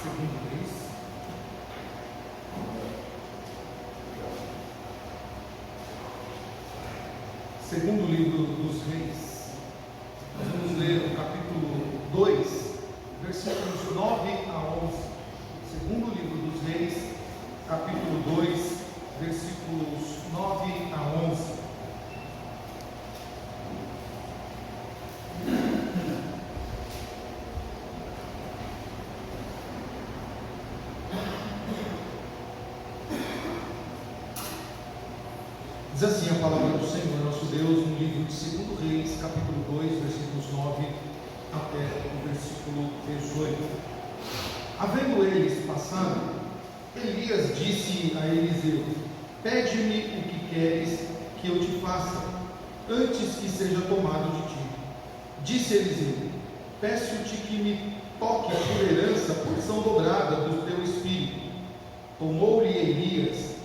Segundo Reis. Segundo livro dos Reis. Nós vamos ler o capítulo 2, versículos 9 a 11. Segundo livro dos Reis, capítulo 2, versículos 9 a 11. Diz assim a palavra do Senhor, nosso Deus, no livro de 2 Reis, capítulo 2, versículos 9 até o versículo 18. Havendo eles passado, Elias disse a Eliseu: pede-me o que queres que eu te faça, antes que seja tomado de ti. Disse Eliseu: peço-te que me toque por herança a porção dobrada do teu espírito. Tornou-lhe Elias: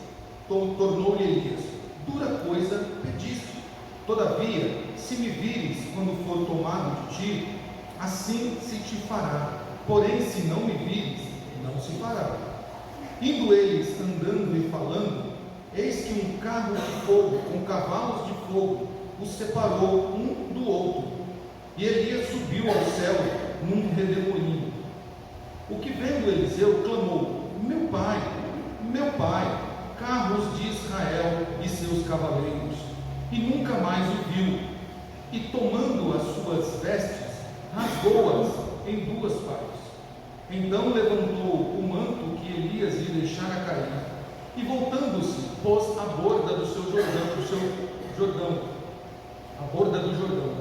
dura coisa pediste. Todavia, se me vires quando for tomado de ti, assim se te fará. Porém, se não me vires, não se fará. Indo eles andando e falando, eis que um carro de fogo com cavalos de fogo os separou um do outro. E Elias subiu ao céu num redemoinho. O que vendo Eliseu clamou: meu pai, carros de Israel e seus cavaleiros, e nunca mais o viu. E tomando as suas vestes, rasgou-as em duas partes. Então levantou o manto que Elias lhe deixara cair, e voltando-se, pôs à borda do seu Jordão, à borda do Jordão.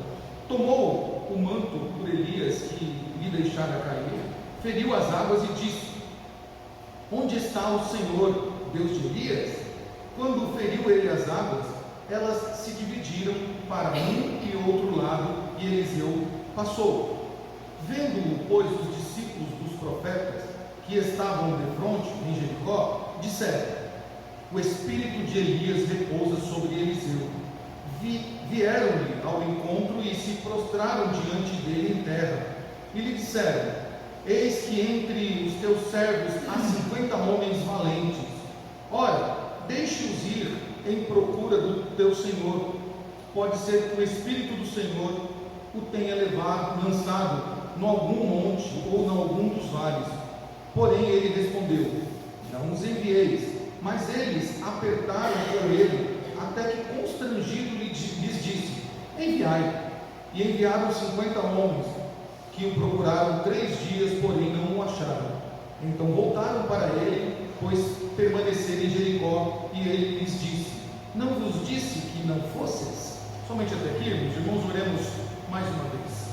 Tomou o manto por Elias que lhe deixara cair, feriu as águas e disse: onde está o Senhor, Deus de Elias? Quando feriu ele as águas, elas se dividiram para um e outro lado, e Eliseu passou. Vendo-o, pois, os discípulos dos profetas que estavam defronte em Jericó, disseram: o espírito de Elias repousa sobre Eliseu. Vieram-lhe ao encontro e se prostraram diante dele em terra, e lhe disseram: eis que entre os teus servos há 50 homens valentes. Ora, deixe-os ir em procura do teu Senhor. Pode ser que o Espírito do Senhor o tenha lançado em algum monte ou em algum dos vales. Porém ele respondeu: não os envieis. Mas eles apertaram com ele, até que constrangido lhes disse: enviai. E enviaram 50 homens, que o procuraram 3 dias, porém não o acharam. Então voltaram para ele, pois permaneceram em Jericó, e ele lhes disse: não vos disse que não fosseis? Somente até aqui, meus irmãos, oremos mais uma vez.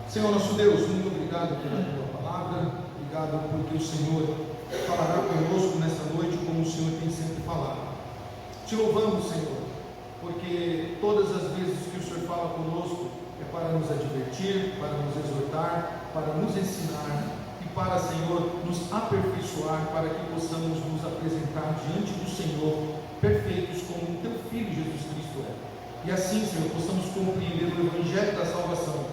Senhor nosso Deus, muito obrigado pela tua palavra, obrigado porque o Senhor falará conosco nessa noite como o Senhor tem sempre falado. Te louvamos, Senhor, porque todas as vezes que o Senhor fala conosco é para nos advertir, para nos exortar, para nos ensinar e para, Senhor, nos aperfeiçoar, para que possamos nos apresentar diante do Senhor perfeitos como o teu Filho Jesus Cristo é. E assim, Senhor, possamos compreender o Evangelho da salvação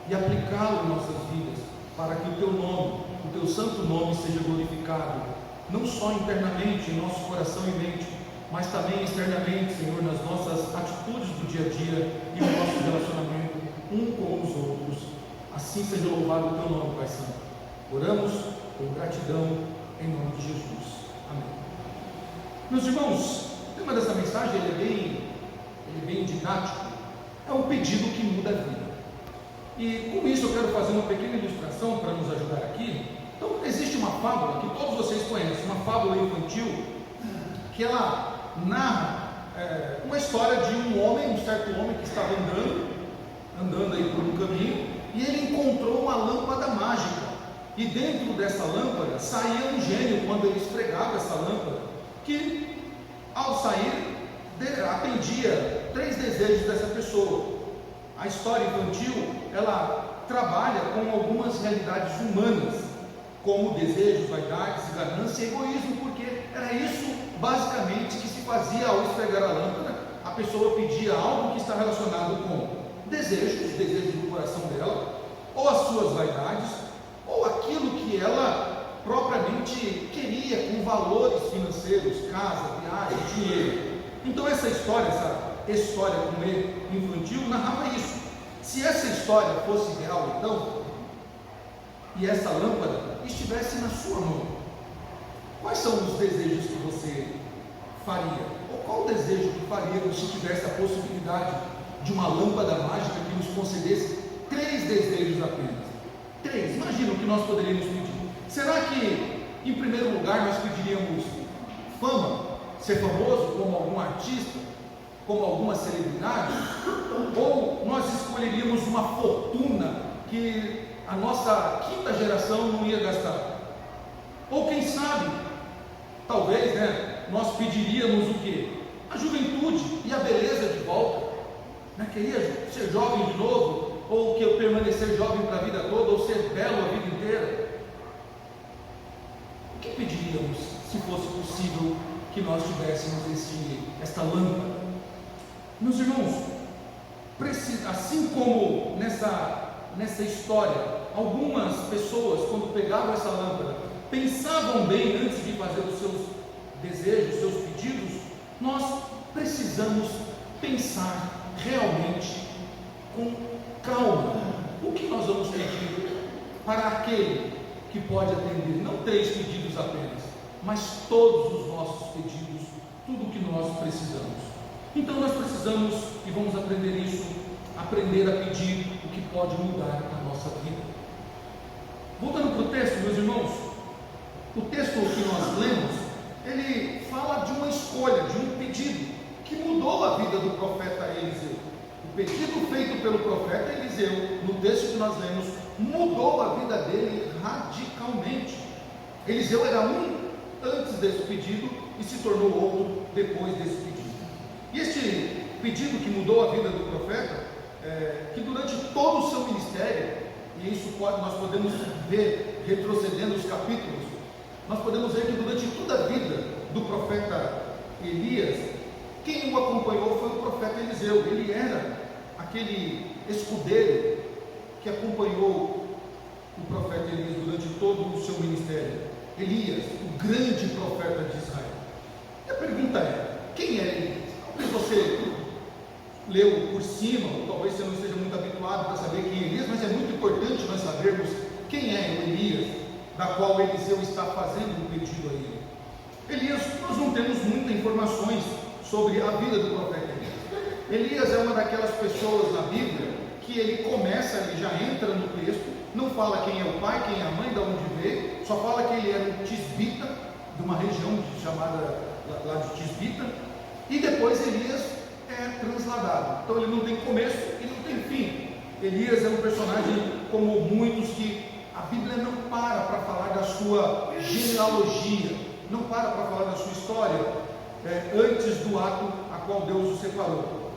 e aplicá-lo em nossas vidas, para que o teu nome, o teu santo nome seja glorificado, não só internamente em nosso coração e mente, mas também externamente, Senhor, nas nossas atitudes do dia a dia e no nosso relacionamento um com os outros. Assim seja louvado o teu nome, Pai Santo. Oramos com gratidão em nome de Jesus. Amém. Meus irmãos, o tema dessa mensagem ele é bem didático. É um pedido que muda a vida. E com isso eu quero fazer uma pequena ilustração para nos ajudar aqui. Então, existe uma fábula que todos vocês conhecem, uma fábula infantil, que ela narra uma história de um certo homem que estava andando aí por um caminho, e ele encontrou uma lâmpada mágica, e dentro dessa lâmpada saía um gênio quando ele esfregava essa lâmpada, que ao sair atendia 3 desejos dessa pessoa. A história infantil, ela trabalha com algumas realidades humanas, como desejos, vaidades, ganância e egoísmo, porque era isso basicamente que se fazia ao esfregar a lâmpada. A pessoa pedia algo que está relacionado com desejos do coração dela, ou as suas vaidades, ou aquilo que ela própria realmente queria com valores financeiros, casa, viagem, dinheiro. Então essa história com E infantil narrava isso. Se essa história fosse real, então, e essa lâmpada estivesse na sua mão, quais são os desejos que você faria? Ou qual desejo que faríamos se tivesse a possibilidade de uma lâmpada mágica que nos concedesse 3 desejos apenas? 3, imagina o que nós poderíamos pedir. Será que, em primeiro lugar, nós pediríamos fama, ser famoso como algum artista, como alguma celebridade? Ou nós escolheríamos uma fortuna que a nossa 5ª geração não ia gastar? Ou quem sabe, talvez, nós pediríamos o quê? A juventude e a beleza de volta. Queria ser jovem de novo, ou que eu permanecer jovem para a vida toda, ou ser belo a vida inteira. O que pediríamos se fosse possível que nós tivéssemos esta lâmpada? Meus irmãos, assim como nessa história, algumas pessoas, quando pegavam essa lâmpada, pensavam bem antes de fazer os seus desejos, seus pedidos, nós precisamos pensar realmente com calma o que nós vamos pedir para aquele que pode atender, não 3 pedidos apenas, mas todos os nossos pedidos, tudo o que nós precisamos. Então nós precisamos, e vamos aprender isso, aprender a pedir o que pode mudar a nossa vida. Voltando para o texto, meus irmãos, o texto que nós lemos, ele fala de uma escolha, de um pedido que mudou a vida do profeta Eliseu. O pedido feito pelo profeta Eliseu, no texto que nós lemos, mudou a vida dele radicalmente. Eliseu era um antes desse pedido e se tornou outro depois desse pedido. E este pedido que mudou a vida do profeta, que durante todo o seu ministério, e isso nós podemos ver retrocedendo os capítulos, nós podemos ver que durante toda a vida do profeta Elias, quem o acompanhou foi o profeta Eliseu. Ele era aquele escudeiro que acompanhou o profeta Elias durante todo o seu ministério. Elias, o grande profeta de Israel. E a pergunta é: quem é Elias? Talvez você leu por cima, ou talvez você não esteja muito habituado para saber quem é Elias, mas é muito importante nós sabermos quem é o Elias, da qual Eliseu está fazendo um pedido a ele. Elias, nós não temos muitas informações sobre a vida do profeta Elias. Elias é uma daquelas pessoas na Bíblia que ele começa, ele já entra no texto, não fala quem é o pai, quem é a mãe, de onde veio, só fala que ele era um tisbita, de uma região chamada lá de Tisbita, e depois Elias é transladado. Então ele não tem começo e não tem fim. Elias é um personagem como muitos que a Bíblia não para falar da sua genealogia, não para falar da sua história antes do ato a qual Deus o separou.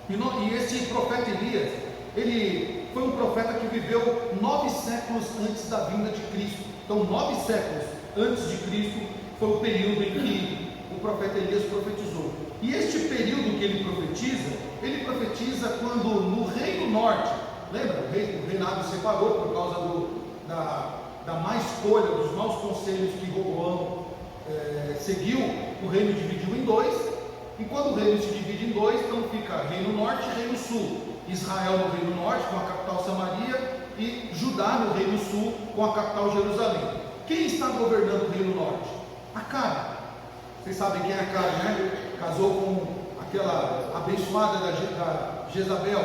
E esse profeta Elias, ele foi um profeta que viveu 9 séculos antes da vinda de Cristo. Então 9 séculos antes de Cristo foi o período em que o profeta Elias profetizou. E este período que ele profetiza quando no Reino Norte, lembra? O reinado separou por causa da má escolha, dos maus conselhos que Roboão seguiu. O reino dividiu em 2, e quando o reino se divide em 2, então fica Reino Norte e Reino Sul. Israel no Reino Norte, com a capital Samaria, e Judá no Reino Sul, com a capital Jerusalém. Quem está governando o Reino Norte? Acabe. Vocês sabem quem é Acabe, né? Casou com aquela abençoada da Jezabel.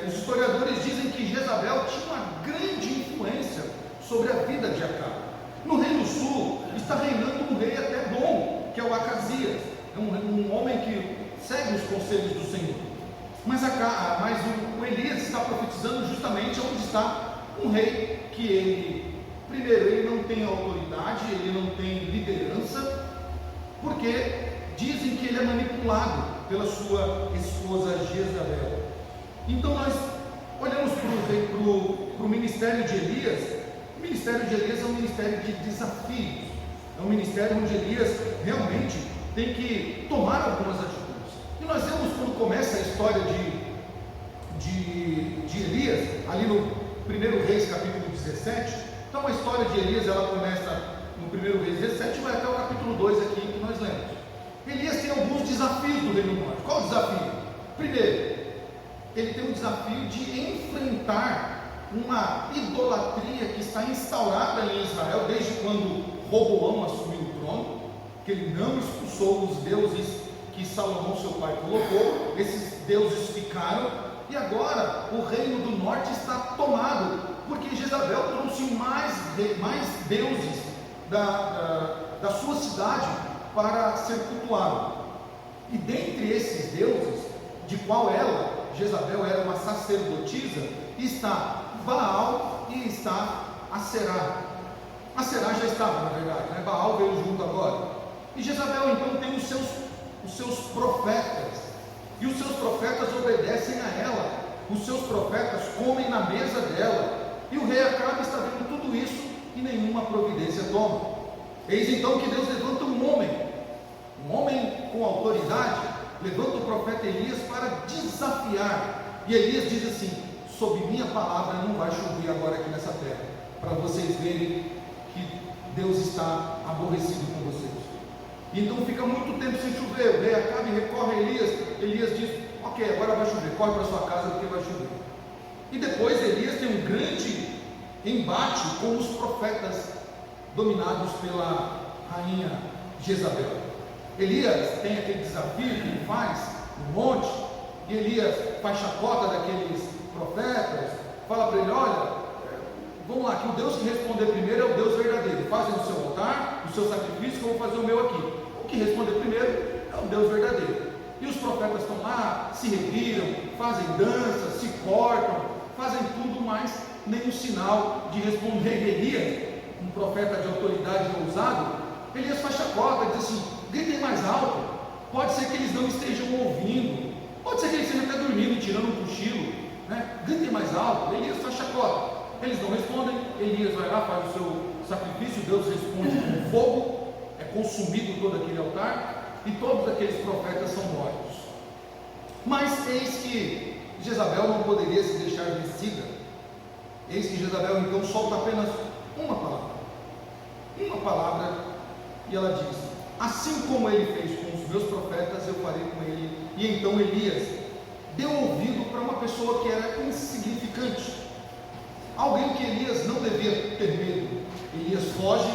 Os historiadores dizem que Jezabel tinha uma grande influência sobre a vida de Acabe. No Reino Sul está reinando um rei até bom, que é o Acasias. É um homem que segue os conselhos do Senhor. Mas o Elias está profetizando justamente onde está um rei que ele não tem autoridade, ele não tem liderança, porque dizem que ele é manipulado pela sua esposa Jezabel. Então nós olhamos para o ministério de Elias. O ministério de Elias é um ministério de desafios, é um ministério onde Elias realmente tem que tomar algumas atitudes. E nós vemos quando começa a história de Elias, ali no 1 Reis capítulo 17, então a história de Elias ela começa no primeiro Reis 17, vai até o capítulo 2 aqui que nós lemos. Elias tem alguns desafios do Reino do Norte. Qual o desafio? Primeiro, ele tem o desafio de enfrentar uma idolatria que está instaurada em Israel desde quando Roboão assumiu o trono, que ele não expulsou os deuses que Salomão, seu pai, colocou. Esses deuses ficaram, e agora o reino do norte está tomado, porque Jezabel trouxe mais deuses da sua cidade para ser cultuado. E dentre esses deuses, de qual Jezabel era uma sacerdotisa, está Baal e está Aserá. Aserá já estava, na verdade, né? Baal veio junto agora. E Jezabel então tem os seus profetas, e os seus profetas obedecem a ela, os seus profetas comem na mesa dela, e o rei Acabe está vendo tudo isso e nenhuma providência toma. Eis então que Deus levanta um homem com autoridade, levanta o profeta Elias para desafiar, e Elias diz assim: sob minha palavra não vai chover agora aqui nessa terra, para vocês verem que Deus está aborrecido com vocês. Então fica muito tempo sem chover, o rei Acabe recorre a Elias diz: ok, agora vai chover, corre para sua casa porque vai chover. E depois Elias tem um grande embate com os profetas dominados pela rainha Jezabel. Elias tem aquele desafio que ele faz no monte, e Elias faz chacota daqueles profetas, fala para ele: olha, vamos lá, que o Deus que responder primeiro é o Deus verdadeiro, fazem o seu altar, o seu sacrifício, que eu vou fazer o meu aqui. O que responder primeiro é o Deus verdadeiro. E os profetas estão lá, se reviram, fazem danças, se cortam, fazem tudo, mas nenhum sinal de responder. Elias, um profeta de autoridade ousado, Elias faz chacota, diz assim: gritem mais alto, pode ser que eles não estejam ouvindo, pode ser que eles estejam até dormindo, tirando um cochilo, né? Gritem mais alto. Elias faz chacota, eles não respondem. Elias vai lá, faz o seu sacrifício, Deus responde com fogo, é consumido todo aquele altar, e todos aqueles profetas são mortos. Mas eis que Jezabel não poderia se deixar vencida. Eis que Jezabel então solta apenas uma palavra, e ela diz: assim como ele fez com os meus profetas, eu farei com ele. E então Elias deu ouvido para uma pessoa que era insignificante, alguém que Elias não devia ter medo. Elias foge,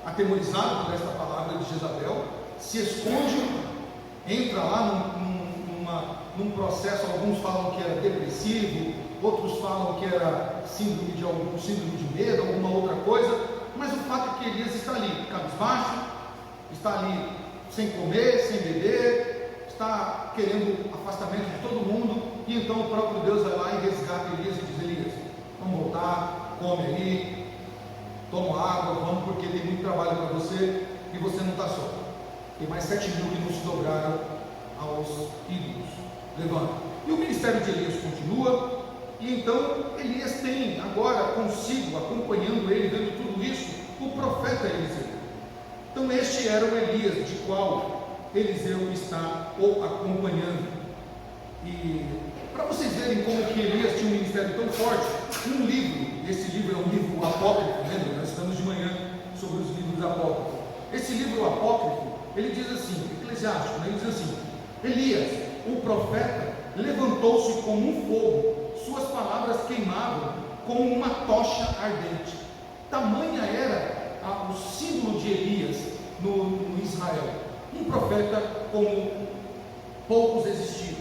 atemorizado por esta palavra de Jezabel, se esconde, entra lá num processo. Alguns falam que era depressivo, outros falam que era síndrome de medo, alguma outra coisa, mas o fato é que Elias está ali, cabisbaixo, está ali sem comer, sem beber, está querendo afastamento de todo mundo, e então o próprio Deus vai lá e resgata Elias e diz: Elias, vamos voltar, come aí, toma água, vamos, porque tem muito trabalho para você, e você não está só, tem mais 7 mil que não se dobraram aos ídolos, levanta. E o ministério de Elias continua, e então Elias tem agora consigo, acompanhando ele, vendo tudo isso, o profeta Eliseu. Então este era o Elias de qual Eliseu está acompanhando. E para vocês verem como que Elias tinha um ministério tão forte, um livro, esse livro é um livro apócrifo, lembra? Nós estamos de manhã sobre os livros apócrifos. Esse livro apócrifo, ele diz assim, Eclesiástico, ele diz assim: Elias, o profeta, levantou-se como um fogo, suas palavras queimavam como uma tocha ardente. Tamanha era o símbolo de Elias no Israel, um profeta como poucos existiam.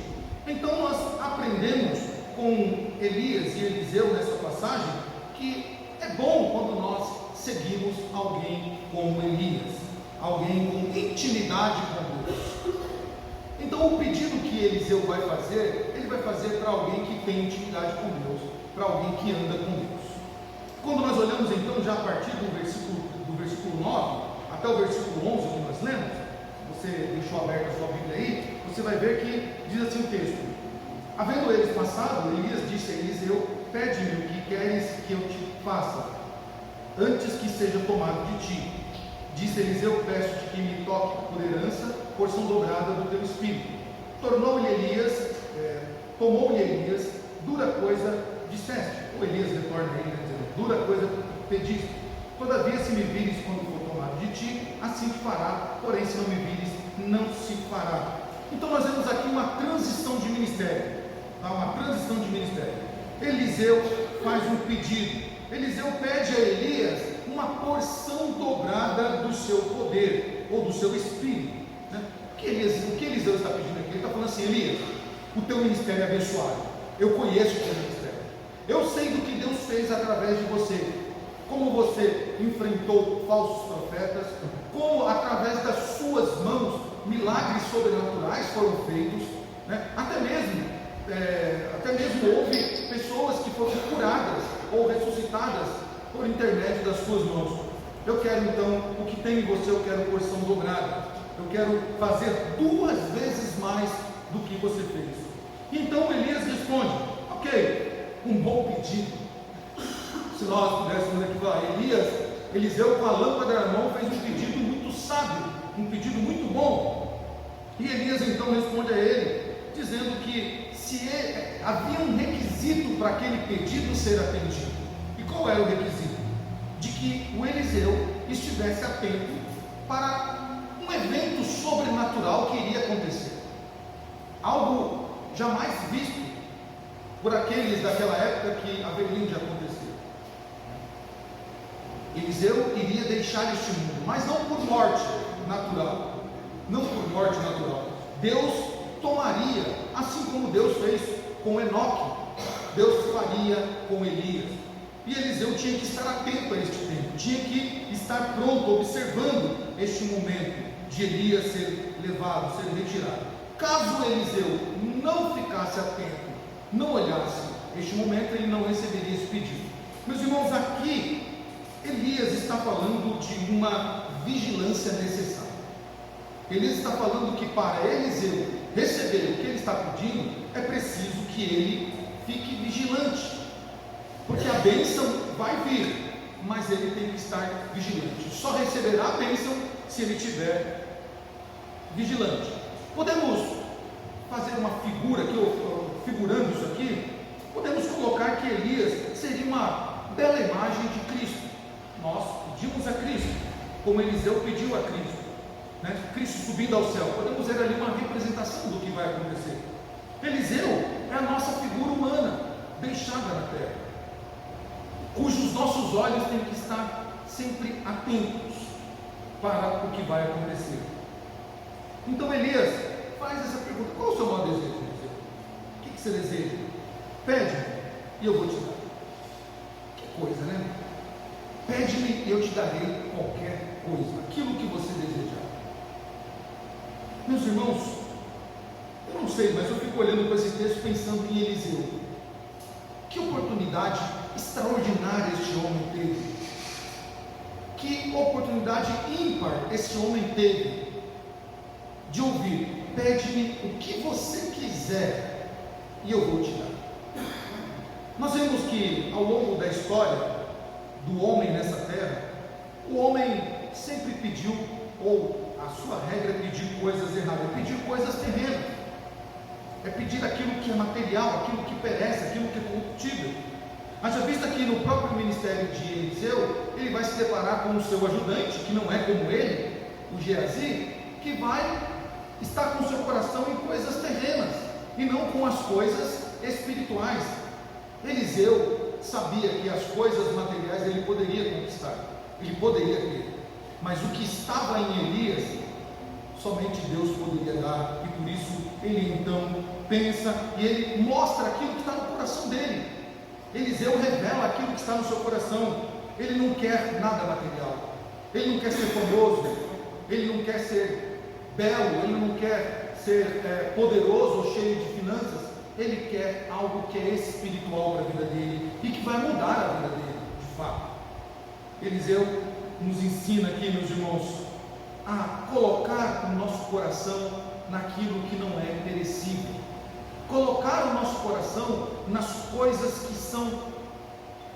Então nós aprendemos com Elias e Eliseu nessa passagem que é bom quando nós seguimos alguém como Elias, alguém com intimidade com Deus. Então o pedido que Eliseu vai fazer, ele vai fazer para alguém que tem intimidade com Deus, para alguém que anda com Deus. Quando nós olhamos então já a partir do versículo 9 até o versículo 11 que nós lemos, você deixou aberta a sua Bíblia aí, você vai ver que diz assim o texto: havendo eles passado, Elias disse a Eliseu: pede-me o que queres que eu te faça, antes que seja tomado de ti. Disse Eliseu: peço-te que me toque por herança, porção dobrada do teu espírito. Tomou-lhe Elias, dura coisa disseste. O Elias retorna a ele, dizendo: dura coisa pediste. Todavia, se me vires quando for tomado de ti, assim te fará, porém se não me vires, não se fará. Então nós vemos aqui uma transição de ministério, tá? Uma transição de ministério. Eliseu faz um pedido. Eliseu pede a Elias uma porção dobrada do seu poder, ou do seu espírito, né? O que Eliseu está pedindo aqui? Ele está falando assim: Elias, o teu ministério é abençoado, eu conheço o teu ministério, eu sei do que Deus fez através de você, como você enfrentou falsos profetas, como através das suas mãos milagres sobrenaturais foram feitos, né? Até mesmo houve pessoas que foram curadas ou ressuscitadas por intermédio das suas mãos. Eu quero então, o que tem em você, eu quero porção dobrada, eu quero fazer 2 vezes mais do que você fez. Então Elias responde: ok, um bom pedido. Se nós pudéssemos aqui falar, Eliseu com a lâmpada na mão fez um pedido muito sábio, um pedido muito bom. E Elias então responde a ele, dizendo que havia um requisito para aquele pedido ser atendido. E qual era o requisito? De que o Eliseu estivesse atento para um evento sobrenatural que iria acontecer, algo jamais visto por aqueles daquela época que haveriam de acontecer. Eliseu iria deixar este mundo, mas não por morte natural, Deus tomaria, assim como Deus fez com Enoque, Deus faria com Elias. E Eliseu tinha que estar atento a este tempo, tinha que estar pronto, observando este momento de Elias ser levado, ser retirado. Caso Eliseu não ficasse atento, não olhasse este momento, ele não receberia esse pedido. Meus irmãos, aqui Elias está falando de uma vigilância necessária. Elias está falando que para Eliseu receber o que ele está pedindo, é preciso que ele fique vigilante, porque a bênção vai vir, mas ele tem que estar vigilante. Só receberá a bênção se ele estiver vigilante. Podemos fazer uma figura aqui, figurando isso aqui, podemos colocar que Elias seria uma bela imagem de Cristo. Nós pedimos a Cristo, como Eliseu pediu a Cristo, né? Cristo subindo ao céu. Podemos ver ali uma representação do que vai acontecer. Eliseu é a nossa figura humana, deixada na terra, cujos nossos olhos têm que estar sempre atentos para o que vai acontecer. Então Elias faz essa pergunta: qual é o seu maior desejo, Eliseu? O que você deseja? Pede-me e eu vou te dar. Que coisa, né? Pede-me e eu te darei qualquer coisa, aquilo que você desejar. Meus irmãos, eu não sei, mas eu fico olhando para esse texto pensando em Eliseu. Que oportunidade extraordinária este homem teve. Que oportunidade ímpar esse homem teve de ouvir: pede-me o que você quiser e eu vou te dar. Nós vemos que ao longo da história do homem nessa terra, o homem sempre pediu, ou a sua regra é pedir coisas erradas, é pedir coisas terrenas, é pedir aquilo que é material, aquilo que perece, aquilo que é corruptível. Haja vista que no próprio ministério de Eliseu, ele vai se deparar com o seu ajudante, que não é como ele, o Geazi, que vai estar com o seu coração em coisas terrenas, e não com as coisas espirituais. Eliseu sabia que as coisas materiais ele poderia conquistar, ele poderia ter, mas o que estava em Elias, somente Deus poderia dar, e por isso ele então pensa, e ele mostra aquilo que está no coração dele. Eliseu revela aquilo que está no seu coração. Ele não quer nada material, ele não quer ser famoso, ele não quer ser belo, ele não quer ser poderoso ou cheio de finanças. Ele quer algo que é espiritual para a vida dele e que vai mudar a vida dele, de fato. Eliseu nos ensina aqui, meus irmãos, a colocar o nosso coração naquilo que não é perecível, colocar o nosso coração nas coisas que são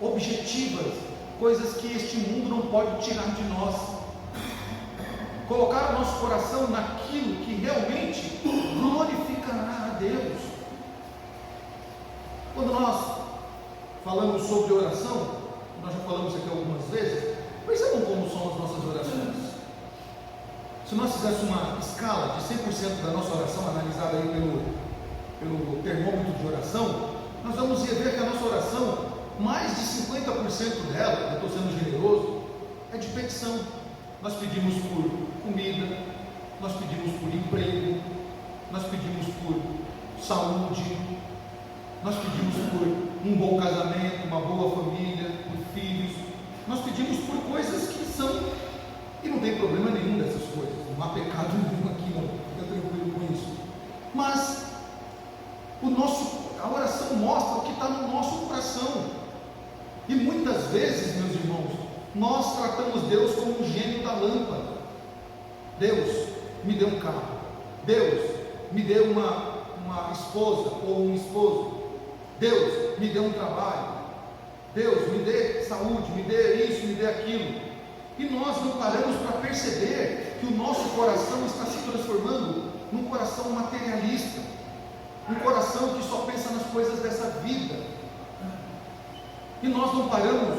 objetivas, coisas que este mundo não pode tirar de nós, colocar o nosso coração naquilo que realmente glorificará a Deus. Quando nós falamos sobre oração, nós já falamos aqui algumas vezes, percebam como são as nossas orações. Se nós fizéssemos uma escala de 100% da nossa oração, analisada aí pelo termômetro de oração, nós vamos ver que a nossa oração, mais de 50% dela, eu estou sendo generoso, é de petição. Nós pedimos por comida, nós pedimos por emprego, nós pedimos por saúde, nós pedimos por um bom casamento, uma boa família, por filhos, nós pedimos por coisas que são, e não tem problema nenhum dessas coisas, não há pecado nenhum aqui, não, fica tranquilo com isso. Mas a oração mostra o que está no nosso coração. E muitas vezes, meus irmãos, nós tratamos Deus como um gênio da lâmpada. Deus, me dê um carro. Deus, me dê uma esposa ou um esposo. Deus, me dê um trabalho. Deus, me dê saúde, me dê isso, me dê aquilo. E nós não paramos para perceber que o nosso coração está se transformando num coração materialista, um coração que só pensa nas coisas dessa vida. E nós não paramos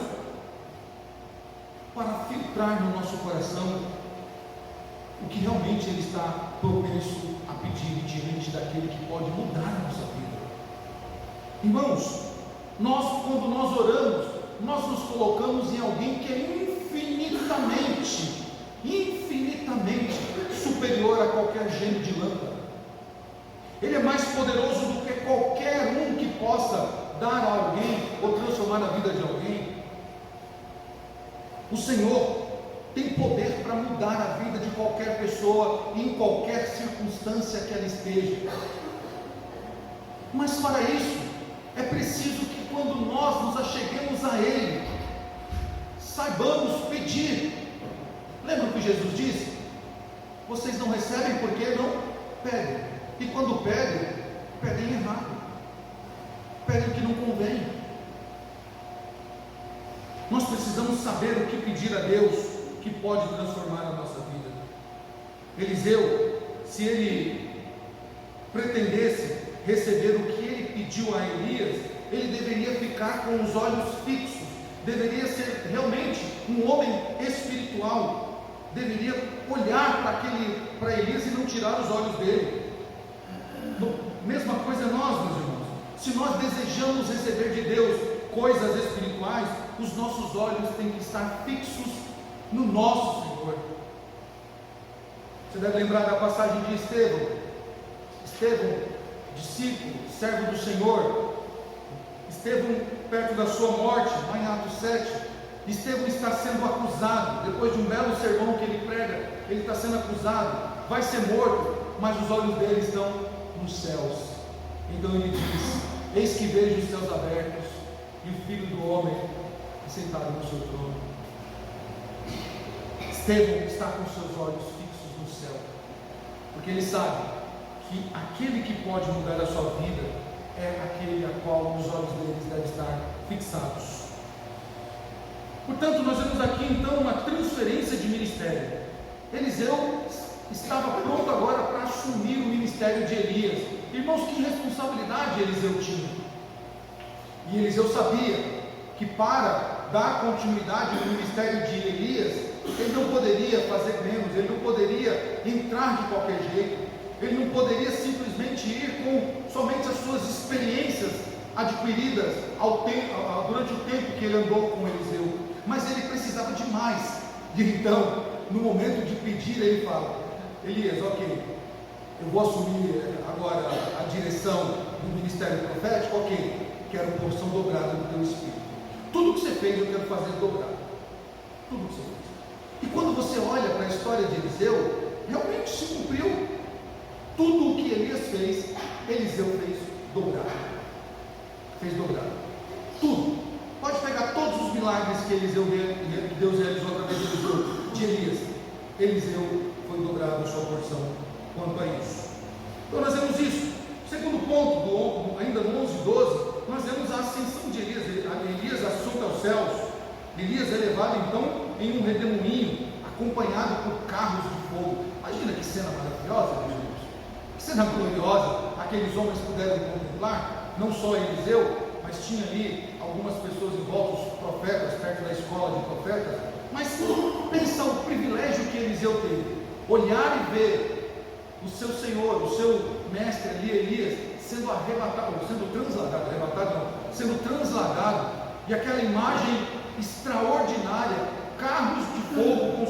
para filtrar no nosso coração o que realmente ele está propenso a pedir diante daquele que pode mudar a nossa vida. Irmãos, quando nós oramos, nós nos colocamos em alguém que é infinitamente superior a qualquer gênio de lâmpada. Ele é mais poderoso do que qualquer um que possa dar a alguém ou transformar a vida de alguém. O Senhor tem poder para mudar a vida de qualquer pessoa, em qualquer circunstância que ela esteja. Mas para isso, é preciso que quando nós nos acheguemos a Ele, saibamos pedir. Lembra o que Jesus disse? Vocês não recebem porque não pedem. E quando pedem errado. Pedem o que não convém. Nós precisamos saber o que pedir a Deus que pode transformar a nossa vida. Eliseu, se ele pretendesse receber o que ele pediu a Elias, ele deveria ficar com os olhos fixos, deveria ser realmente um homem espiritual, deveria olhar para Elias e não tirar os olhos dele. Mesma coisa nós, meus irmãos, se nós desejamos receber de Deus coisas espirituais, os nossos olhos têm que estar fixos no nosso Senhor. Você deve lembrar da passagem de Estevão, discípulo, servo do Senhor. Estevão, perto da sua morte, lá em Atos 7, Estevão está sendo acusado, depois de um belo sermão que ele prega, ele está sendo acusado, vai ser morto, mas os olhos dele estão nos céus. Então ele diz: eis que vejo os céus abertos, e o Filho do Homem sentado no seu trono. Estevão está com seus olhos fixos no céu, porque ele sabe que aquele que pode mudar a sua vida é aquele a qual os olhos deles devem estar fixados. Portanto, nós vemos aqui então uma transferência de ministério. Eliseu estava pronto agora para assumir o ministério de Elias. Irmãos, que responsabilidade Eliseu tinha. E Eliseu sabia que para dar continuidade no ministério de Elias, ele não poderia fazer menos, ele não poderia entrar de qualquer jeito, ele não poderia simplesmente ir com somente as suas experiências adquiridas durante o tempo que ele andou com Eliseu, mas ele precisava de mais. E então, no momento de pedir, ele fala: Elias, ok, eu vou assumir agora a direção do ministério profético, ok, quero porção dobrada do teu espírito. Tudo que você fez eu quero fazer dobrado. Tudo que você fez. E quando você olha para a história de Eliseu, realmente se cumpriu. Tudo o que Elias fez, Eliseu fez dobrado. Fez dobrado. Tudo. Pode pegar todos os milagres que Deus realizou através de Elias. Eliseu foi dobrado a sua porção quanto a isso. Então nós vemos isso. Segundo ponto, ainda no 11 e 12, nós vemos a ascensão de Elias. Elias assunto aos céus. Elias é levado então em um redemoinho, acompanhado por carros de fogo. Imagina que cena maravilhosa, meus irmãos. Que cena gloriosa. Aqueles homens puderam contemplar, não só Eliseu, mas tinha ali algumas pessoas em volta, os profetas, perto da escola de profetas. Mas pensa o privilégio que Eliseu teve. olhar e ver o seu Senhor, o seu mestre ali, Elias, sendo arrebatado, sendo transladado, e aquela imagem extraordinária, carros de fogo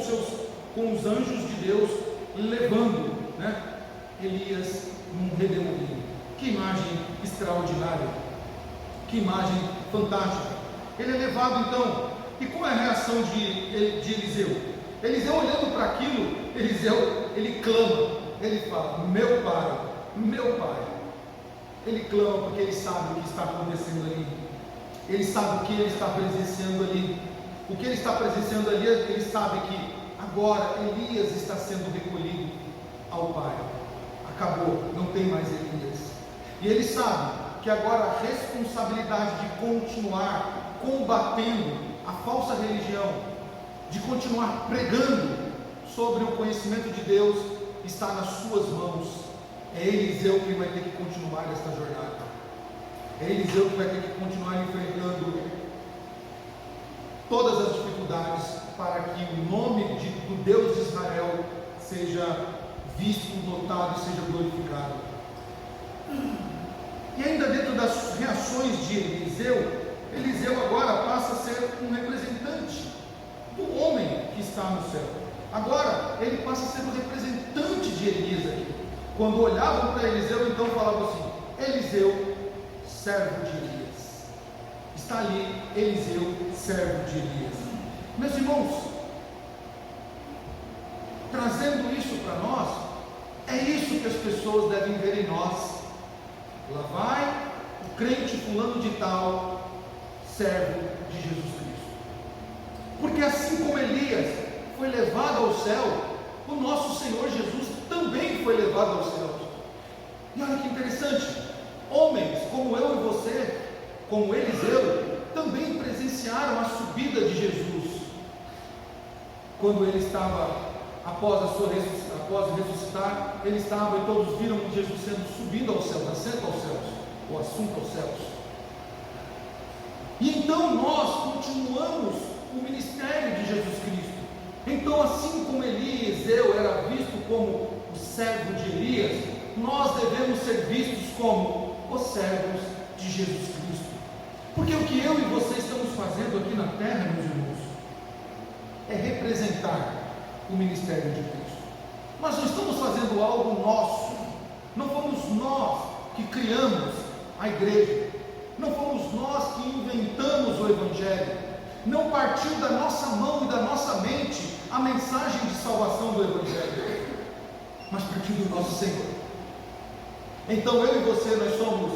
com os anjos de Deus levando, Elias num redemoinho. Que imagem extraordinária, que imagem fantástica. Ele é levado então, e qual é a reação de Eliseu? Eliseu, olhando para aquilo, ele clama, ele fala: meu pai. Ele clama porque ele sabe o que está acontecendo ali, ele sabe o que ele está presenciando ali. O que ele está presenciando ali, ele sabe que agora Elias está sendo recolhido ao Pai. Acabou, não tem mais Elias. E ele sabe que agora a responsabilidade de continuar combatendo a falsa religião, de continuar pregando sobre o conhecimento de Deus, está nas suas mãos. É Eliseu que vai ter que continuar esta jornada. É Eliseu que vai ter que continuar enfrentando todas as dificuldades para que o nome do Deus de Israel seja visto, notado e seja glorificado. E ainda dentro das reações de Eliseu agora passa a ser um representante do homem que está no céu. Agora ele passa a ser o representante de Elias aqui. Quando olhavam para Eliseu, então falavam assim: Eliseu, servo de Elias. Está ali Eliseu, servo de Elias. Meus irmãos, trazendo isso para nós, é isso que as pessoas devem ver em nós. Lá vai o crente fulano de tal, servo de Jesus Cristo. Porque assim como Elias foi levado ao céu, o nosso Senhor Jesus também foi levado aos céus. E olha que interessante, homens como eu e você, como Eliseu, também presenciaram a subida de Jesus. Quando ele estava, após ressuscitar, ele estava, e todos viram Jesus sendo subido aos céus, ascendo aos céus, ou assunto aos céus. E então nós continuamos o ministério de Jesus Cristo. Então, assim como Eliseu era visto como o servo de Elias, nós devemos ser vistos como os servos de Jesus Cristo. Porque o que eu e você estamos fazendo aqui na terra, meus irmãos, é representar o ministério de Cristo. Nós não estamos fazendo algo nosso, não fomos nós que criamos a igreja, não fomos nós que inventamos o Evangelho, não partiu da nossa mão e da nossa mente a mensagem de salvação do Evangelho, mas partiu do nosso Senhor. Então eu e você, nós somos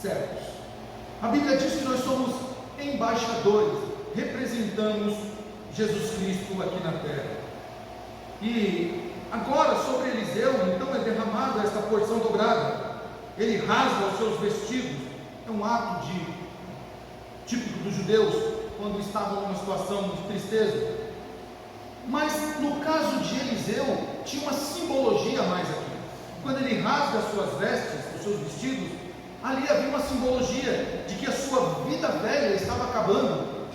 servos. A Bíblia diz que nós somos embaixadores, representamos Jesus Cristo aqui na terra. E agora sobre Eliseu, então é derramada esta porção dobrada. Ele rasga os seus vestidos. É um ato típico dos judeus quando estavam numa situação de tristeza. Mas no caso de Eliseu tinha uma simbologia a mais aqui. Quando ele rasga as suas vestes, os seus vestidos, ali havia uma simbologia de que a sua vida velha estava acabando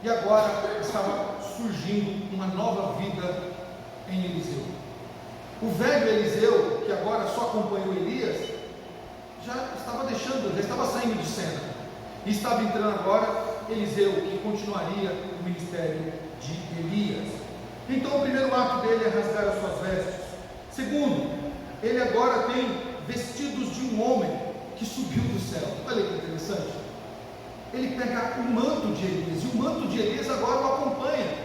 e agora estava surgindo uma nova vida em Eliseu. O velho Eliseu, que agora só acompanhou Elias, já estava saindo de cena, e estava entrando agora Eliseu, que continuaria o ministério de Elias. Então o primeiro ato dele é rasgar as suas vestes. Segundo, ele agora tem vestidos de um homem que subiu do céu. Olha que interessante. Ele pega o manto de Elias, e o manto de Elias agora o acompanha.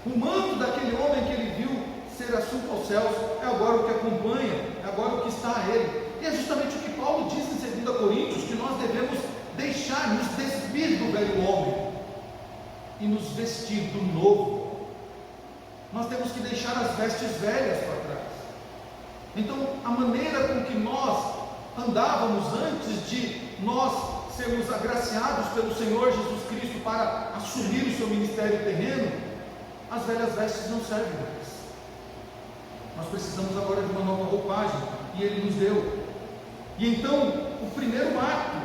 O manto daquele homem que ele viu ser assunto aos céus é agora o que acompanha, é agora o que está a ele. E é justamente o que Paulo diz em 2 Coríntios, que nós devemos deixar, nos despir do velho homem e nos vestir do novo. Nós temos que deixar as vestes velhas para trás. Então, a maneira com que nós andávamos antes de nós sermos agraciados pelo Senhor Jesus Cristo para assumir o seu ministério terreno, as velhas vestes não servem mais. Nós precisamos agora de uma nova roupagem, e Ele nos deu. E então, o primeiro ato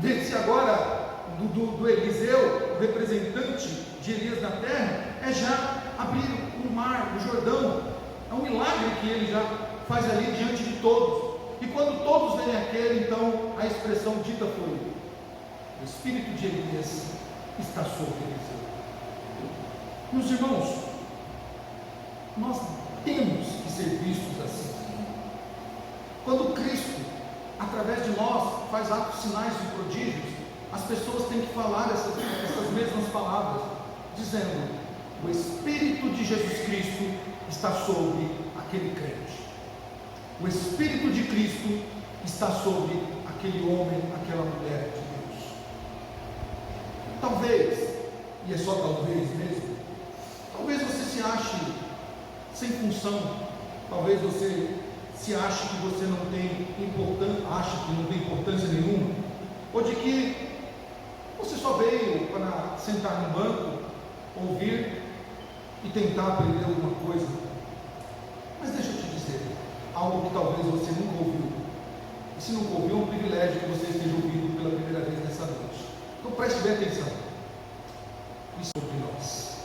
desse agora, do Eliseu, o representante de Elias na terra, é já abrir o mar, o Jordão, É um milagre que ele já faz ali diante de todos. E quando todos veem aquele, então a expressão dita foi: o espírito de Elias está sobre Eliseu. Meus irmãos, nós temos que ser vistos assim. Quando Cristo, através de nós, faz atos, sinais e prodígios, as pessoas têm que falar essas mesmas palavras, dizendo: o Espírito de Jesus Cristo está sobre aquele crente. O Espírito de Cristo está sobre aquele homem, aquela mulher de Deus. Talvez, e é só talvez mesmo, talvez você se ache sem função, talvez você se ache que você não tem importância nenhuma, ou de que você só veio para sentar no banco, ouvir e tentar aprender alguma coisa. Mas deixa eu te dizer algo que talvez você nunca ouviu. E se nunca ouviu, é um privilégio que você esteja ouvindo pela primeira vez nessa noite. Então preste bem atenção. Isso é sobre nós.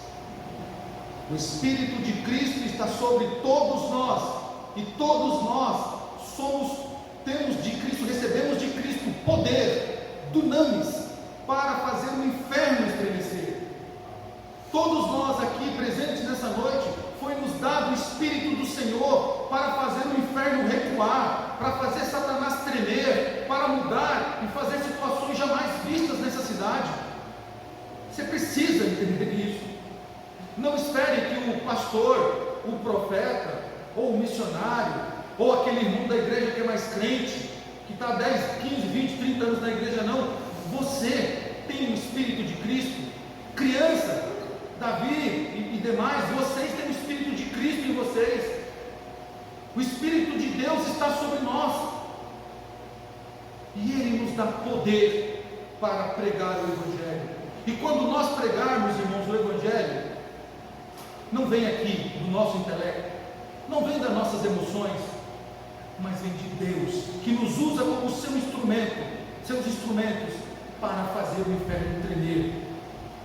O Espírito de Cristo está sobre todos nós. E todos nós temos de Cristo, recebemos de Cristo poder, dunamis, para fazer o inferno estremecer. Todos nós aqui presentes nessa noite, foi-nos dado o Espírito do Senhor para fazer o inferno recuar, para fazer Satanás tremer, para mudar e fazer situações jamais vistas nessa cidade. Você precisa entender isso. Não espere que o pastor, o profeta, ou o missionário, ou aquele irmão da igreja que é mais crente, que está há 10, 15, 20, 30 anos na igreja, não. Você tem o Espírito de Cristo. Criança, Davi e demais, vocês têm o Espírito de Cristo em vocês. O Espírito de Deus está sobre nós, e Ele nos dá poder para pregar o Evangelho. E quando nós pregarmos, irmãos, o Evangelho, não vem aqui do nosso intelecto, não vem das nossas emoções, mas vem de Deus, que nos usa como seus instrumentos para fazer o inferno tremer,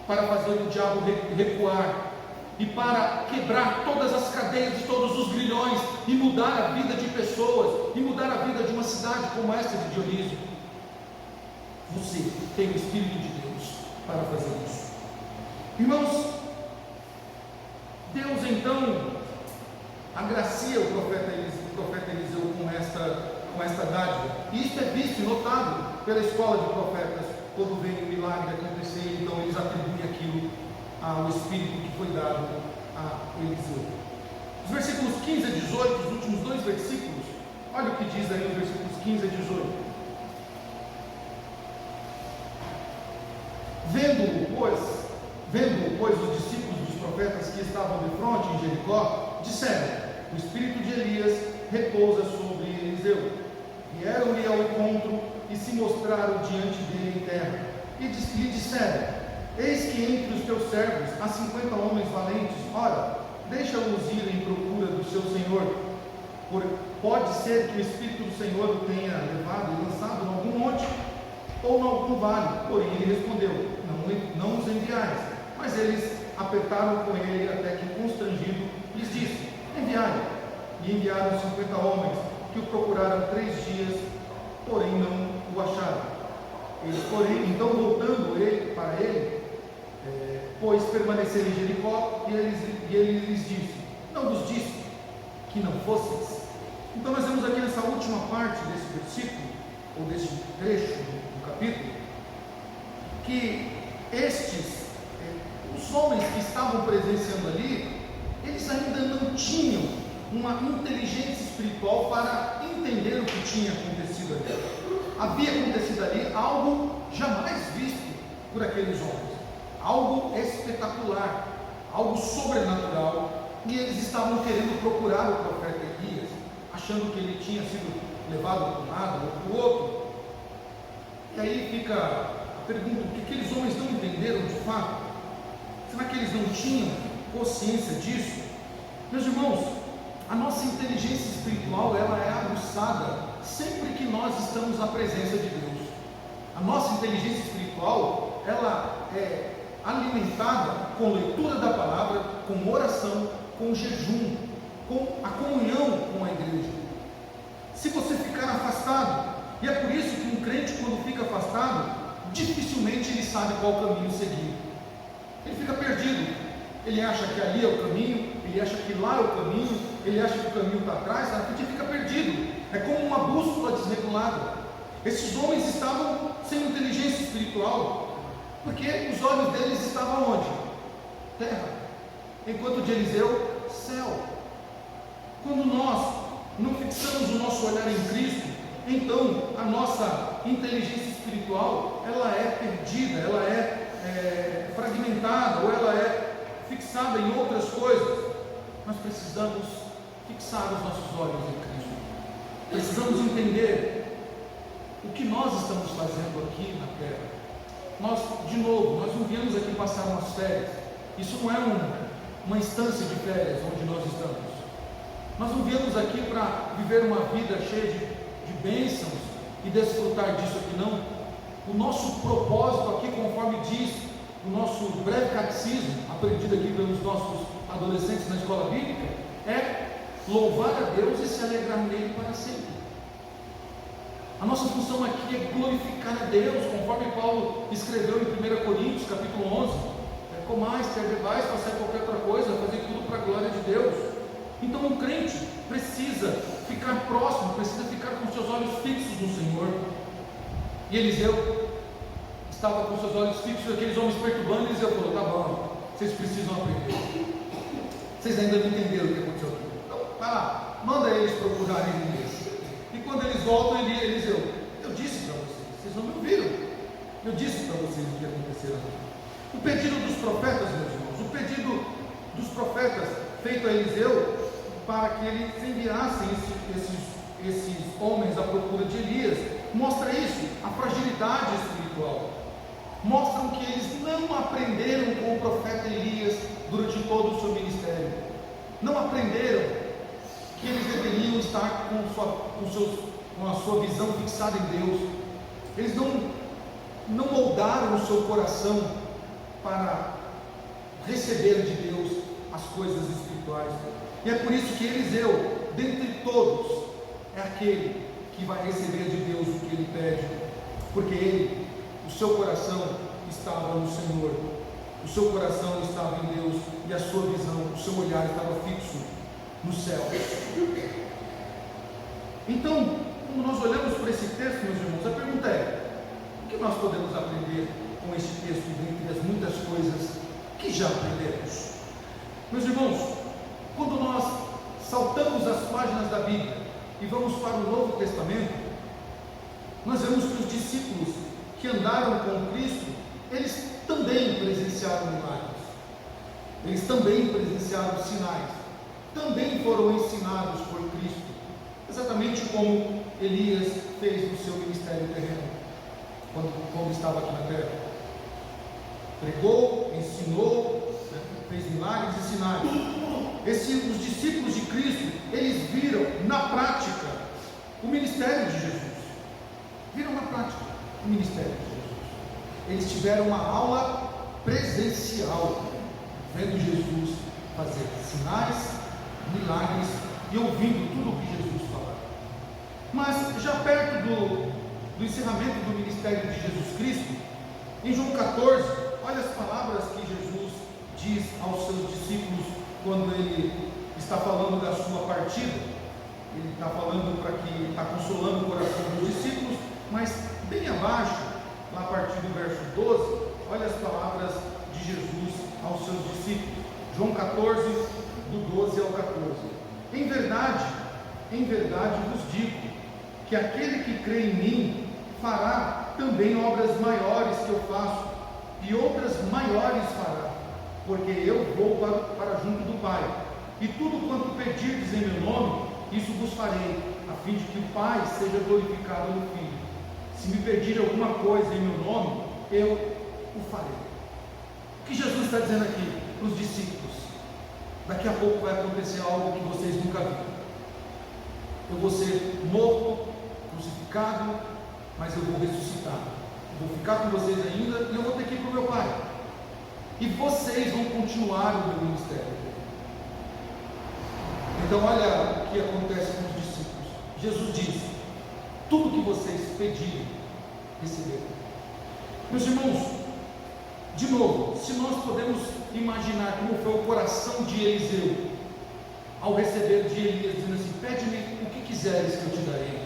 para fazer o diabo recuar, e para quebrar todas as cadeias de todos os grilhões, e mudar a vida de pessoas, e mudar a vida de uma cidade como esta de Dionísio. Você tem o Espírito de Deus para fazer isso. Irmãos, Deus então agracia o profeta Eliseu com esta dádiva, e isso é visto e notado pela escola de profetas. Quando vem o milagre acontecer, então eles atribuem aquilo ao Espírito que foi dado a Eliseu. Os versículos 15 a 18, os últimos dois versículos, olha o que diz aí os versículos 15 a 18. Vendo, pois, os discípulos dos profetas que estavam de fronte em Jericó, disseram: o espírito de Elias repousa sobre Eliseu. Vieram-lhe ao encontro e se mostraram diante dele em terra, e lhe disseram: eis que entre os teus servos há 50 homens valentes, ora, deixa-os ir em procura do seu senhor, pode ser que o Espírito do Senhor o tenha levado e lançado em algum monte, ou em algum vale. Porém ele respondeu: não os enviais. Mas eles apertaram com ele, até que, constrangido, lhes disse: enviai. E enviaram 50 homens, que o procuraram 3 dias, porém não o acharam. Eles, porém, então voltando para ele, pois permaneceram em Jericó, e ele lhes disse: não vos disse que não fosseis? Então nós vemos aqui nessa última parte desse versículo, ou desse trecho do capítulo, que os homens que estavam presenciando ali, eles ainda não tinham uma inteligência espiritual para entender o que tinha acontecido ali. Havia acontecido ali algo jamais visto por aqueles homens, algo espetacular, algo sobrenatural, e eles estavam querendo procurar o profeta Elias, achando que ele tinha sido levado para um lado ou para o outro. E aí fica a pergunta: o que aqueles homens não entenderam de fato? Será que eles não tinham consciência disso? Meus irmãos, a nossa inteligência espiritual, ela é aguçada sempre que nós estamos na presença de Deus. A nossa inteligência espiritual, ela é alimentada com leitura da palavra, com oração, com jejum. com a comunhão com a igreja. Se você ficar afastado, e é por isso que um crente, quando fica afastado, dificilmente ele sabe qual caminho seguir. Ele fica perdido. Ele acha que ali é o caminho, ele acha que lá é o caminho, ele acha que o caminho está atrás, ele fica perdido. É como uma bússola desregulada. Esses homens estavam sem inteligência espiritual, porque os olhos deles estavam onde? Terra. Enquanto de Eliseu, céu. Quando nós não fixamos o nosso olhar em Cristo, então a nossa inteligência espiritual, ela é perdida, ela é fragmentada, ou ela é fixada em outras coisas. Nós precisamos fixar os nossos olhos em Cristo. Precisamos entender o que nós estamos fazendo aqui na terra. Nós, de novo, nós não viemos aqui passar umas férias. Isso não é uma instância de férias onde nós estamos. Nós não viemos aqui para viver uma vida cheia de bênçãos e desfrutar disso aqui, não. O nosso propósito aqui, conforme diz o nosso breve catecismo, aprendido aqui pelos nossos adolescentes na escola bíblica, é louvar a Deus e se alegrar nele para sempre. A nossa função aqui é glorificar a Deus, conforme Paulo escreveu em 1 Coríntios, capítulo 11: comais, bebais, façais qualquer outra coisa, fazer tudo para a glória de Deus. Então um crente precisa ficar próximo, precisa ficar com seus olhos fixos no Senhor. E Eliseu estava com seus olhos fixos, aqueles homens perturbando. Eliseu falou: tá bom, vocês precisam aprender, vocês ainda não entenderam o que aconteceu aqui, então vai lá, manda eles procurarem Elias. E quando eles voltam, Eliseu: eu disse para vocês, vocês não me ouviram, eu disse para vocês o que aconteceu aqui. O pedido dos profetas, meus irmãos, o pedido dos profetas feito a Eliseu para que eles enviassem esses homens à procura de Elias, mostra isso, a fragilidade espiritual. Mostram que eles não aprenderam com o profeta Elias durante todo o seu ministério. Não aprenderam que eles deveriam estar com a sua visão fixada em Deus. Eles não moldaram o seu coração para receber de Deus as coisas espirituais. E é por isso que Eliseu, dentre todos, é aquele que vai receber de Deus o que ele pede, porque o seu coração estava no Senhor, o seu coração estava em Deus, e a sua visão, o seu olhar estava fixo no céu. Então, quando nós olhamos para esse texto, meus irmãos, a pergunta é: o que nós podemos aprender com este texto, dentre as muitas coisas que já aprendemos? Meus irmãos, quando nós saltamos as páginas da Bíblia e vamos para o Novo Testamento, nós vemos que os discípulos que andaram com Cristo, eles também presenciaram milagres, eles também presenciaram sinais, também foram ensinados por Cristo, exatamente como Elias fez no seu ministério terreno, quando estava aqui na terra. Pregou, ensinou, fez milagres e sinais. Os discípulos de Cristo, eles viram na prática o ministério de Jesus. Viram na prática o ministério de Jesus. Eles tiveram uma aula presencial, vendo Jesus fazer sinais, milagres e ouvindo tudo o que Jesus falava. Mas já perto do encerramento do ministério de Jesus Cristo, em João 14, olha as palavras que Jesus diz aos seus discípulos quando ele está falando da sua partida. Ele está falando está consolando o coração dos discípulos, mas bem abaixo, lá a partir do verso 12, olha as palavras de Jesus aos seus discípulos. João 14, do 12 ao 14. Em verdade vos digo, que aquele que crê em mim fará também obras maiores que eu faço, e outras maiores fará, porque eu vou para junto do Pai. E tudo quanto pedirdes em meu nome, isso vos farei, a fim de que o Pai seja glorificado no Filho. Se me pedir alguma coisa em meu nome, eu o farei. O que Jesus está dizendo aqui para os discípulos? Daqui a pouco vai acontecer algo que vocês nunca viram. Eu vou ser morto, crucificado, mas eu vou ressuscitar. Eu vou ficar com vocês ainda e eu vou ter que ir para o meu Pai. E vocês vão continuar o meu ministério. Então olha o que acontece com os discípulos. Jesus diz: tudo que vocês pedirem, receberão. Meus irmãos, de novo, se nós podemos imaginar como foi o coração de Eliseu ao receber de Elias, dizendo assim: pede-me o que quiseres que eu te darei.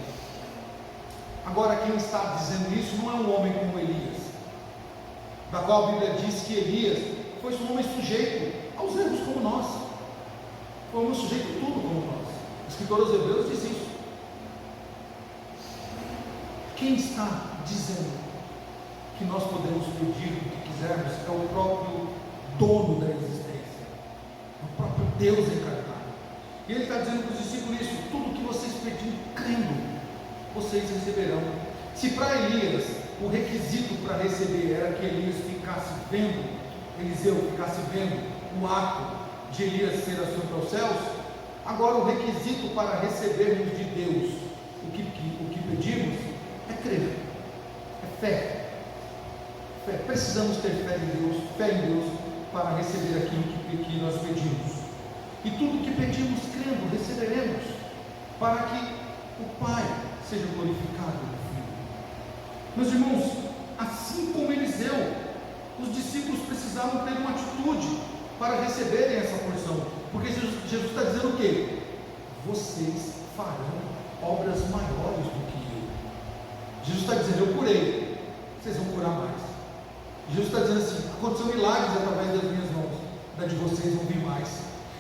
Agora, quem está dizendo isso não é um homem como Elias, da qual a Bíblia diz que Elias foi um homem sujeito aos erros como nós, foi um homem sujeito a tudo como nós. O escritor aos Hebreus diz isso. Quem está dizendo que nós podemos pedir o que quisermos é o próprio dono da existência, é o próprio Deus encarnado. E ele está dizendo para os discípulos isso: tudo que vocês pedirem crendo, vocês receberão. Se para Elias o requisito para receber era que Elias ficasse vendo, Eliseu ficasse vendo o ato de Elias ser assunto aos céus, agora o requisito para recebermos de Deus o que pedimos é crer, é fé. Precisamos ter fé em Deus para receber aquilo que nós pedimos. E tudo que pedimos crendo, receberemos, para que o Pai seja glorificado no Filho. Meus irmãos, assim como Eliseu, os discípulos precisavam ter uma atitude para receberem essa porção, porque Jesus está dizendo o quê? Vocês farão obras maiores do que eu. Jesus está dizendo: eu curei, vocês vão curar mais. Jesus está dizendo assim: aconteceu milagres através das minhas mãos, da de vocês vão vir mais.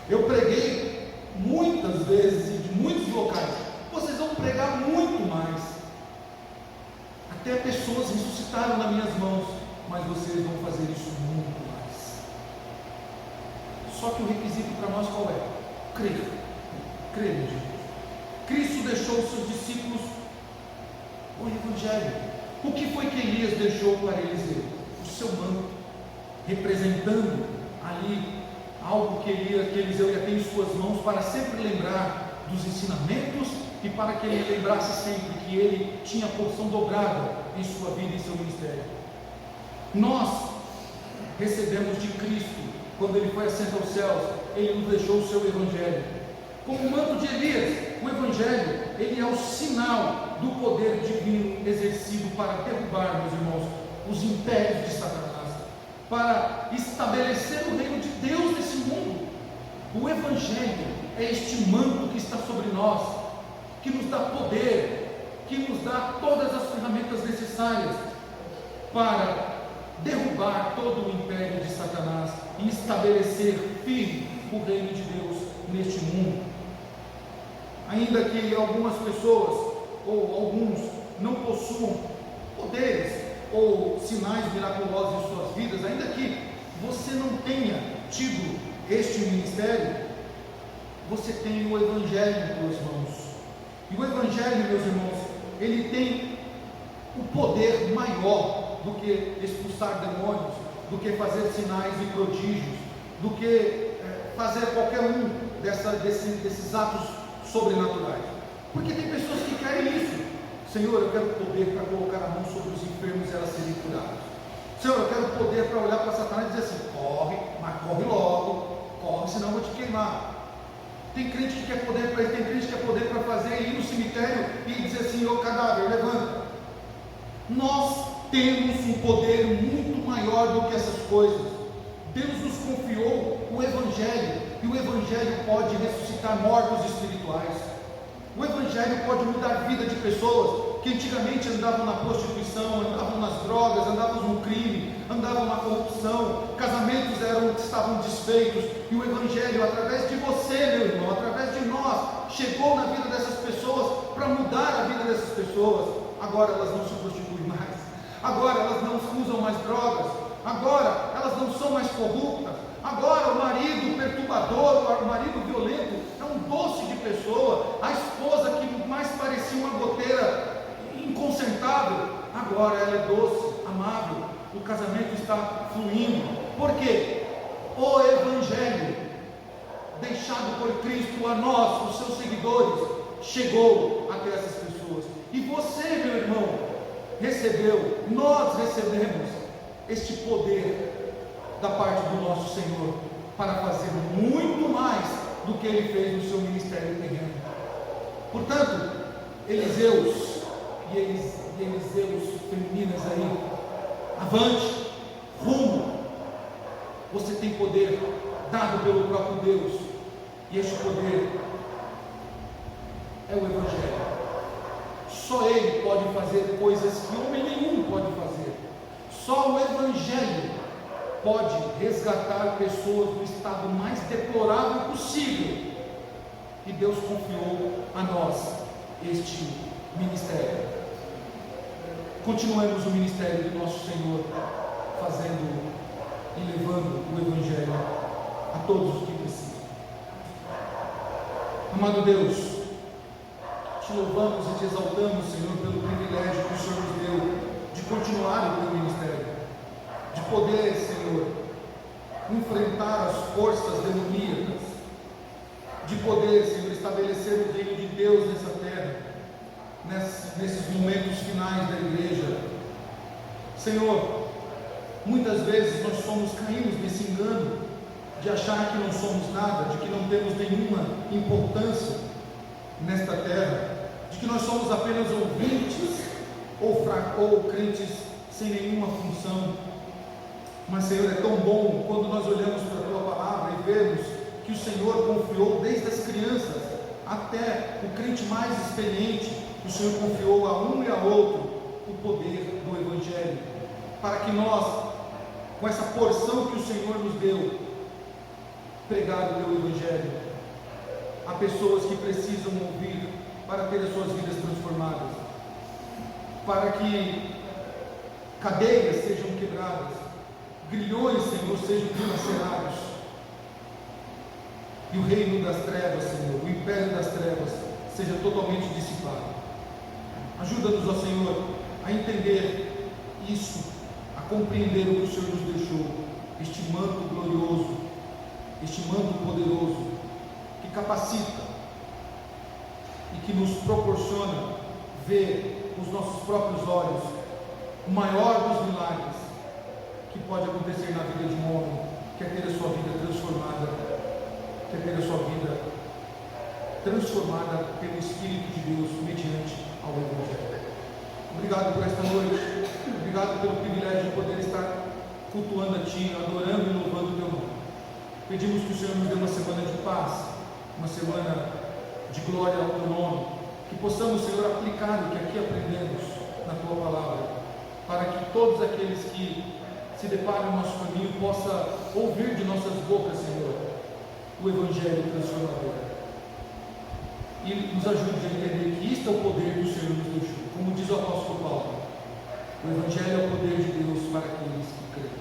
Eu preguei muitas vezes e de muitos locais, vocês vão pregar muito mais. Até pessoas ressuscitaram nas minhas mãos, mas vocês vão fazer isso muito mais. Só que o requisito para nós qual é? Crer em Jesus. Cristo deixou os seus discípulos o Evangelho. O que foi que Elias deixou para Eliseu? O seu manto, representando ali algo que Eliseu ia ter em suas mãos para sempre lembrar dos ensinamentos e para que ele lembrasse sempre que ele tinha porção dobrada em sua vida e em seu ministério. Nós recebemos de Cristo, quando ele foi assento aos céus, ele nos deixou o seu Evangelho. Como o manto de Elias, o Evangelho, ele é o sinal do poder divino exercido para derrubar, meus irmãos, os impérios de Satanás, para estabelecer o reino de Deus nesse mundo. O Evangelho é este manto que está sobre nós, que nos dá poder, que nos dá todas as ferramentas necessárias para derrubar todo o império de Satanás e estabelecer firme o reino de Deus neste mundo. Ainda que algumas pessoas ou alguns não possuam poderes ou sinais miraculosos em suas vidas, ainda que você não tenha tido este ministério, você tem o Evangelho em suas mãos. E o Evangelho, meus irmãos, ele tem o poder maior do que expulsar demônios, do que fazer sinais e prodígios, do que fazer qualquer um desses atos sobrenaturais. Porque tem pessoas que querem isso. Senhor, eu quero poder para colocar a mão sobre os enfermos e elas serem curadas. Senhor, eu quero poder para olhar para Satanás e dizer assim: corre, mas corre logo, corre, senão eu vou te queimar. Tem crente que quer poder para isso, tem crente que quer poder para fazer, ir no cemitério e dizer assim: ô cadáver, levanta. Nós temos um poder muito maior do que essas coisas. Deus nos confiou o Evangelho, e o Evangelho pode ressuscitar mortos espirituais. O Evangelho pode mudar a vida de pessoas que antigamente andavam na prostituição, andavam nas drogas, andavam no crime, andavam na corrupção, casamentos estavam desfeitos, e o Evangelho, através de você, meu irmão, através de nós, chegou na vida dessas pessoas para mudar a vida dessas pessoas. Agora elas não se prostituem mais, agora elas não usam mais drogas, agora elas não são mais corruptas, agora o marido perturbador, o marido violento é um doce de pessoa, a esposa que mais parecia uma goteira inconcentável, agora ela é doce, amável, o casamento está fluindo. Por quê? O Evangelho deixado por Cristo a nós, os seus seguidores, chegou até essas pessoas. E você, meu irmão, recebeu, nós recebemos este poder da parte do nosso Senhor para fazer muito mais do que ele fez no seu ministério terreno. Portanto, Eliseus e Eliseus femininas aí, avante, rumo. Você tem poder dado pelo próprio Deus, e este poder é o Evangelho. Só Ele pode fazer coisas que homem nenhum pode fazer. Só o Evangelho pode resgatar pessoas do estado mais deplorável possível. E Deus confiou a nós este ministério. Continuemos o ministério do nosso Senhor, fazendo e levando o Evangelho a todos os que precisam. Amado Deus, te louvamos e te exaltamos, Senhor, pelo privilégio que o Senhor nos deu de continuar o teu ministério, de poder, Senhor, enfrentar as forças demoníacas, de poder, Senhor, estabelecer o reino de Deus nessa terra, nesses momentos finais da igreja. Senhor, muitas vezes nós caímos nesse engano de achar que não somos nada, de que não temos nenhuma importância nesta terra, de que nós somos apenas ouvintes ou crentes sem nenhuma função. Mas, Senhor, é tão bom quando nós olhamos para a Tua palavra e vemos que o Senhor confiou desde as crianças até o crente mais experiente, o Senhor confiou a um e a outro o poder do Evangelho, para que nós, com essa porção que o Senhor nos deu, pregar o Teu Evangelho a pessoas que precisam ouvir para ter as suas vidas transformadas, para que cadeias sejam quebradas, grilhões, Senhor, sejam dilacerados, e o reino das trevas, Senhor, o império das trevas, seja totalmente dissipado. Ajuda-nos, ó Senhor, a entender isso, a compreender o que o Senhor nos deixou, este manto glorioso, este manto poderoso, que capacita e que nos proporciona ver com os nossos próprios olhos o maior dos milagres que pode acontecer na vida de um homem que quer ter a sua vida transformada, quer ter a sua vida transformada pelo Espírito de Deus mediante ao Evangelho. Obrigado por esta noite, obrigado pelo privilégio de poder estar cultuando a Ti, adorando e louvando o Teu nome. Pedimos que o Senhor nos dê uma semana de paz, uma semana de glória ao Teu nome, que possamos, Senhor, aplicar o que aqui aprendemos na Tua palavra, para que todos aqueles que se deparam no nosso caminho possam ouvir de nossas bocas, Senhor, o Evangelho transformador, e nos ajude a entender que isto é o poder que o Senhor nos deixou, como diz o apóstolo Paulo: o Evangelho é o poder de Deus para aqueles que creem.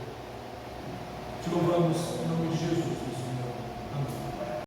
Te louvamos em nome de Jesus.